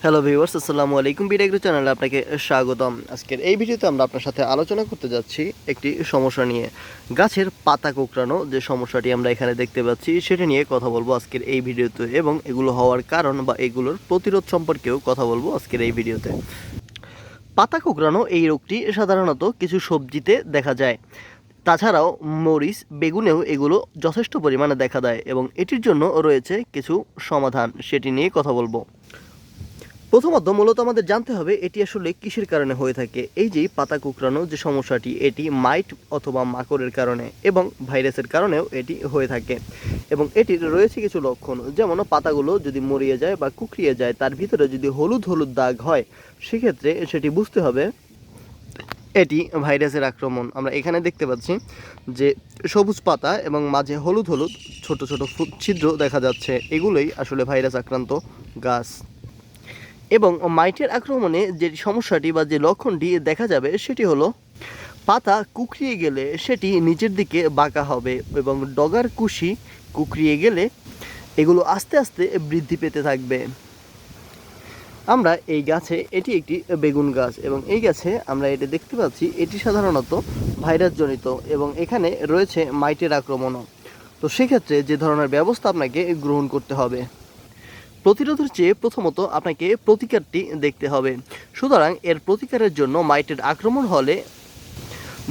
Hello viewers, আসসালামু আলাইকুম। Agro চ্যানেলে আপনাকে স্বাগতম। আজকের এই ভিডিওতে আমরা আপনার সাথে আলোচনা করতে যাচ্ছি একটি সমস্যা নিয়ে। গাছের পাতা কোঁকড়ানো যে সমস্যাটি আমরা এখানে দেখতে পাচ্ছি সেটা নিয়ে কথা বলবো আজকের এই ভিডিওতে, এবং এগুলো হওয়ার কারণ বা এগুলোর প্রতিরোধ সম্পর্কেও কথা বলবো আজকের এই ভিডিওতে। পাতা কোঁকড়ানো এই রোগটি সাধারণত কিছু সবজিতে দেখা যায়। তাছাড়াও মরিচ, বেগুনেও এগুলো যথেষ্ট পরিমাণে দেখা দেয়, এবং এটির জন্য রয়েছে কিছু সমাধান, সেটি নিয়ে কথা বলবো। প্রথমত মূলত আমাদের জানতে হবে এটি আসলে কিসের কারণে হয়ে থাকে। এই যে পাতা কুঁকড়ানো যে সমস্যাটি, এটি মাইট অথবা মাকড়ের কারণে এবং ভাইরাসের কারণেও এটি হয়ে থাকে, এবং এটির রয়েছে কিছু লক্ষণ। যেমন পাতাগুলো যদি মরিয়ে যায় বা কুঁকড়িয়ে যায়, তার ভিতরে যদি হলুদ হলুদ দাগ হয়, সেক্ষেত্রে সেটি বুঝতে হবে এটি ভাইরাসের আক্রমণ। আমরা এখানে দেখতে পাচ্ছি যে সবুজ পাতা এবং মাঝে হলুদ হলুদ ছোট ছোট ছিদ্র দেখা যাচ্ছে, এগুলোই আসলে ভাইরাস আক্রান্ত গাছ। এবং মাইটের আক্রমণে যে সমস্যাটি বা যে লক্ষণটি দেখা যাবে সেটি হলো পাতা কুঁকড়িয়ে গেলে সেটি নিচের দিকে বাঁকা হবে, এবং ডগার কুশি কুঁকড়িয়ে গেলে এগুলো আস্তে আস্তে বৃদ্ধি পেতে থাকবে। আমরা এই গাছে, এটি একটি বেগুন গাছ, এবং এই গাছে আমরা এটি দেখতে পাচ্ছি এটি সাধারণত ভাইরাসজনিত, এবং এখানে রয়েছে মাইটের আক্রমণও। তো সেক্ষেত্রে যে ধরনের ব্যবস্থা আপনাকে গ্রহণ করতে হবে, প্রতিরোধের চেয়ে প্রথমত আপনাকে প্রতিকারটি দেখতে হবে। সুতরাং এর প্রতিকারের জন্য মাইটের আক্রমণ হলে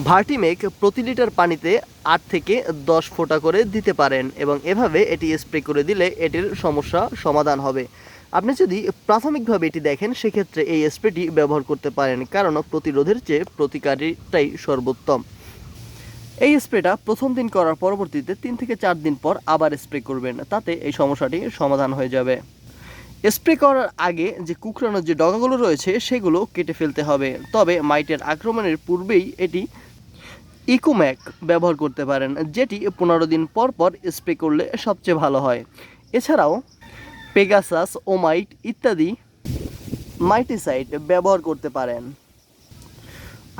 ভার্টিমেক প্রতি লিটার পানিতে 8 থেকে 10 ফোঁটা করে দিতে পারেন, এবং এভাবে এটি স্প্রে করে দিলে এটির সমস্যা সমাধান হবে। আপনি যদি প্রাথমিকভাবে এটি দেখেন, সেক্ষেত্রে এই স্প্রেটি ব্যবহার করতে পারেন, কারণ প্রতিরোধের চেয়ে প্রতিকারটাই সর্বোত্তম। এই স্প্রেটা প্রথম দিন করার পরবর্তীতে 3 থেকে 4 দিন পর আবার স্প্রে করবেন, তাতে এই সমস্যাটি সমাধান হয়ে যাবে। স্প্রে করার আগে যে কুঁকড়ানোর যে ডগাগুলো রয়েছে সেগুলো কেটে ফেলতে হবে। তবে মাইটের আক্রমণের পূর্বেই এটি ইকোম্যাক ব্যবহার করতে পারেন, যেটি 15 দিন পর পর স্প্রে করলে সবচেয়ে ভালো হয়। এছাড়াও পেগাসাস, ওমাইট ইত্যাদি মাইটিসাইড ব্যবহার করতে পারেন।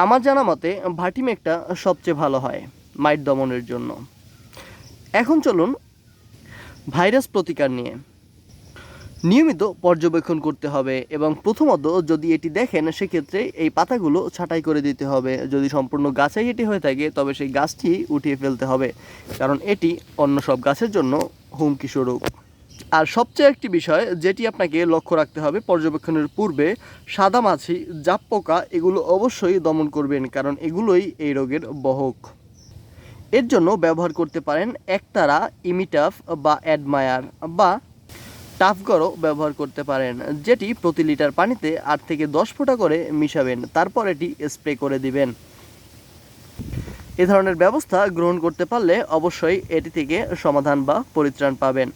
আমার জানা মতে ভার্টিমেকটা সবচেয়ে ভালো হয় মাইট দমনের জন্য। এখন চলুন ভাইরাস প্রতিকার নিয়ে। নিয়মিত পর্যবেক্ষণ করতে হবে, এবং প্রথমত যদি এটি দেখেন সেক্ষেত্রে এই পাতাগুলো ছাঁটাই করে দিতে হবে। যদি সম্পূর্ণ গাছেই এটি হয়ে থাকে তবে সেই গাছটি উঠিয়ে ফেলতে হবে, কারণ এটি অন্য সব গাছের জন্য হুমকি স্বরূপ। আর সবচেয়ে একটি বিষয় যেটি আপনাকে লক্ষ্য রাখতে হবে পর্যবেক্ষণের পূর্বে, সাদামাছি, জাপ পোকা এগুলো অবশ্যই দমন করবেন, কারণ এগুলোই এই রোগের বাহক। এর জন্য ব্যবহার করতে পারেন একতারা, ইমিটাফ বা অ্যাডমায়ার বা টাফগরও ব্যবহার করতে পারেন, যেটি প্রতি লিটার পানিতে 8 থেকে 10 ফোঁটা করে মিশাবেন, তারপর এটি স্প্রে করে দিবেন। এ ধরনের ব্যবস্থা গ্রহণ করতে পারলে অবশ্যই এটি থেকে সমাধান বা পরিত্রাণ পাবেন।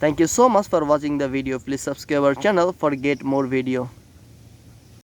Thank you so much for watching the video. Please subscribe our channel for get more video.